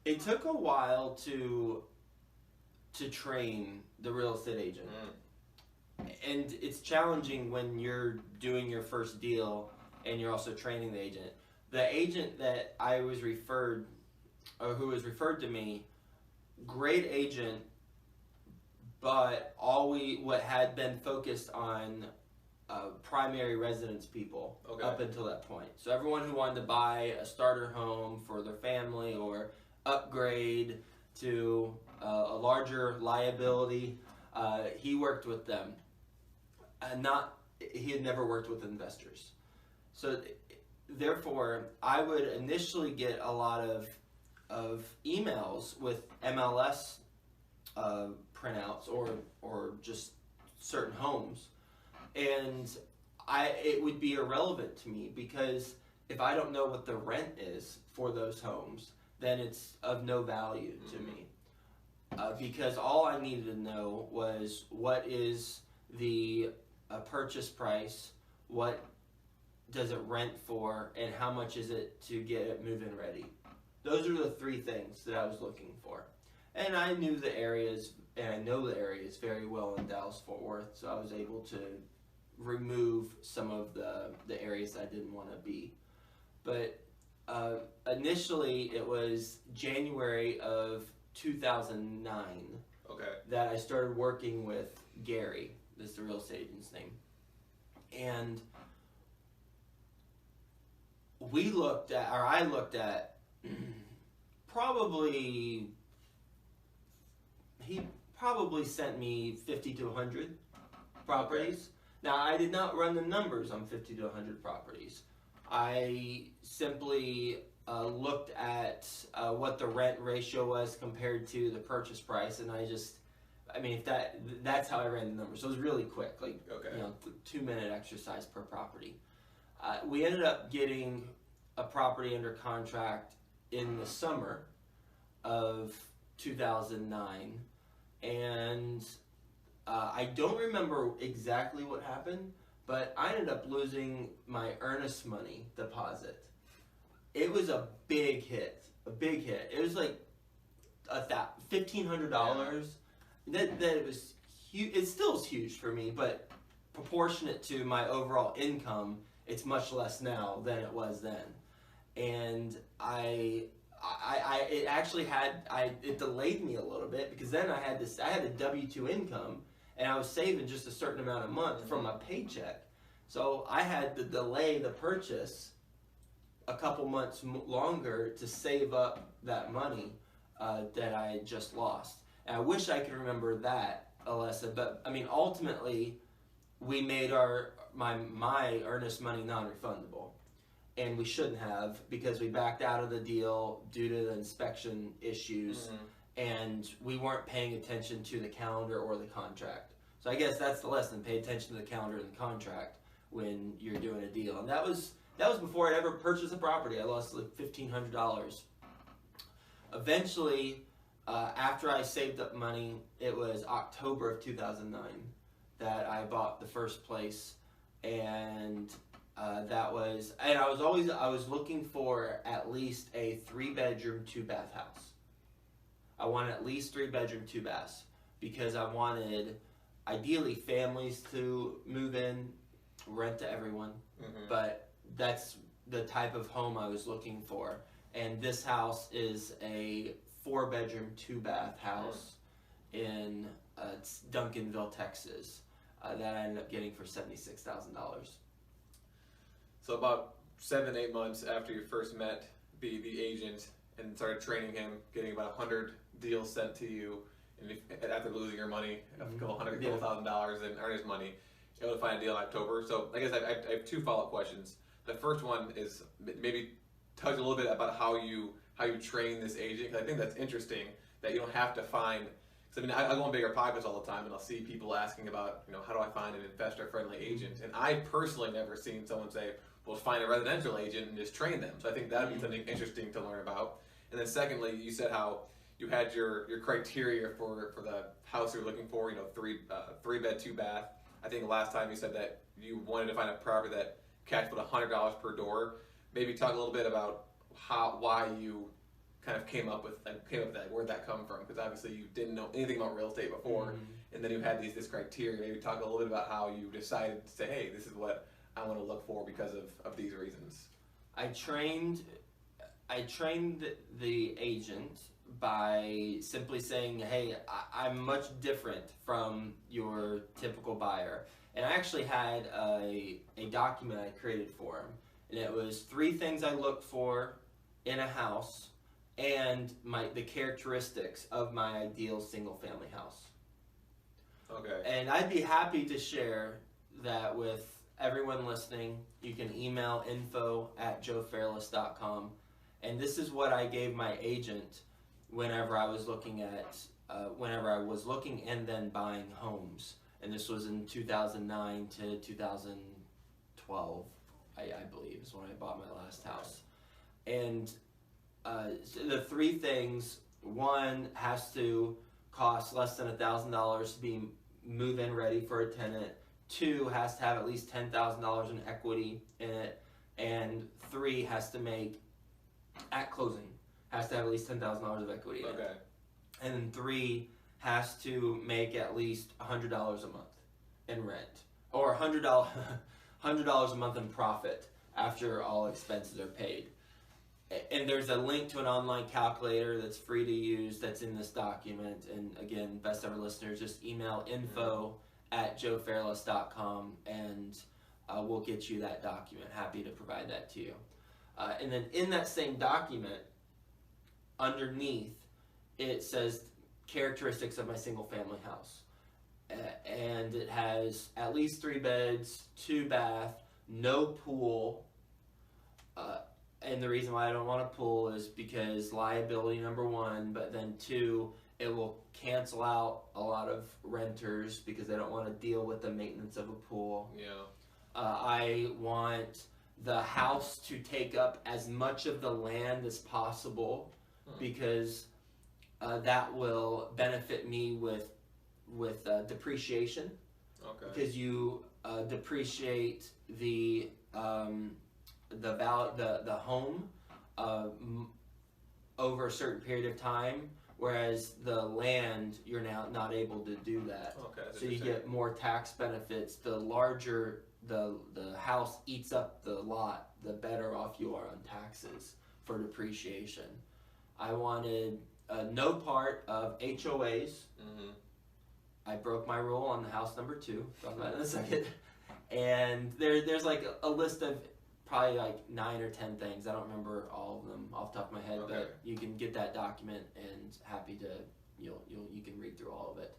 It took a while to train the real estate agent. And it's challenging when you're doing your first deal and you're also training the agent. The agent that I was referred, or who was referred to me, great agent, but what had been focused on primary residence people up until that point. So everyone who wanted to buy a starter home for their family or upgrade to a larger liability, he worked with them. He had never worked with investors. So therefore, I would initially get a lot of emails with MLS printouts or just certain homes, and it would be irrelevant to me, because if I don't know what the rent is for those homes, then it's of no value to me. Because all I needed to know was what is the purchase price, what does it rent for, and how much is it to get it move-in ready. Those are the three things that I was looking for. And I knew the areas, and I know the areas very well in Dallas-Fort Worth, so I was able to remove some of the areas I didn't want to be. But initially, it was January of 2009 that I started working with Gary. This is the real estate agent's name. And I looked at he probably sent me 50 to 100 properties. Now, I did not run the numbers on 50 to 100 properties. I simply looked at what the rent ratio was compared to the purchase price, and that's how I ran the numbers. So it was really quick, 2-minute exercise per property. We ended up getting a property under contract in the summer of 2009, and I don't remember exactly what happened, but I ended up losing my earnest money deposit. It was a big hit. It was like $1,500. That it was huge. It still is huge for me, but proportionate to my overall income, it's much less now than it was then. And it delayed me a little bit, because then I had a W-2 income, and I was saving just a certain amount a month from my paycheck. So I had to delay the purchase a couple months longer to save up that money that I had just lost. And I wish I could remember that, Alyssa, but ultimately we made my earnest money non-refundable, and we shouldn't have, because we backed out of the deal due to the inspection issues, and we weren't paying attention to the calendar or the contract. So I guess that's the lesson: pay attention to the calendar and the contract when you're doing a deal. And that was before I'd ever purchased a property. I lost like $1,500. Eventually, after I saved up money, it was October of 2009 that I bought the first place, and I was looking for at least a 3-bedroom, 2-bath house. I wanted at least 3-bedroom, 2 baths, because I wanted ideally families to move in, rent to everyone, but that's the type of home I was looking for. And this house is a 4-bedroom, 2-bath house in Duncanville, Texas, that I ended up getting for $76,000. So about 7-8 months after you first met the agent and started training him, getting about 100 deals sent to you, and after losing your money, a couple $100,000 in earnest money, you're able to find a deal in October. So I guess I have 2 follow-up questions. The first one is maybe touch a little bit about how you train this agent, because I think that's interesting that you don't have to find. Because I go on bigger podcasts all the time, and I'll see people asking about, how do I find an investor-friendly agent? And I personally never seen someone say, well, find a residential agent and just train them. So I think that would be something interesting to learn about. And then secondly, you said how you had your criteria for the house you're looking for, 3-bed, 2-bath. I think last time you said that you wanted to find a property that capped with $100 per door. Maybe talk a little bit about why you kind of came up with that? Where'd that come from? Because obviously you didn't know anything about real estate before, and then you had this criteria. Maybe talk a little bit about how you decided to say, hey, this is what I want to look for because of these reasons. I trained the agent by simply saying, hey, I'm much different from your typical buyer. And I actually had a document I created for him. And it was 3 things I look for in a house and the characteristics of my ideal single family house. Okay. And I'd be happy to share that with everyone listening. You can email info@joefairless.com. And this is what I gave my agent whenever I was looking and then buying homes. And this was in 2009 to 2012, I believe, is when I bought my last house. And so the 3 things: 1, has to cost less than $1,000 to be move-in ready for a tenant. 2, has to have at least $10,000 in equity in it. And 3, has to make, at closing, has to have at least $10,000 of equity in it. And then 3, has to make at least $100 a month in rent, or $100 a month in profit after all expenses are paid. And there's a link to an online calculator that's free to use that's in this document. And again, best ever listeners, just email info@joefairless.com and we'll get you that document. Happy to provide that to you. And then in that same document, underneath, it says characteristics of my single family house. And it has at least 3 beds, 2 bath, no pool. And the reason why I don't want a pool is because liability, number 1, but then 2, it will cancel out a lot of renters because they don't want to deal with the maintenance of a pool. Yeah. I want the house to take up as much of the land as possible because that will benefit me with depreciation. Okay. Because you depreciate the home over a certain period of time, whereas the land you're now not able to do that. Okay. So you get more tax benefits. The larger the house eats up the lot, the better off you are on taxes for depreciation. I wanted no part of HOAs. I broke my rule on the house number 2. Talk about it in a second. And there's like a list of probably like 9 or 10 things. I don't remember all of them off the top of my head, but you can get that document and happy to you can read through all of it.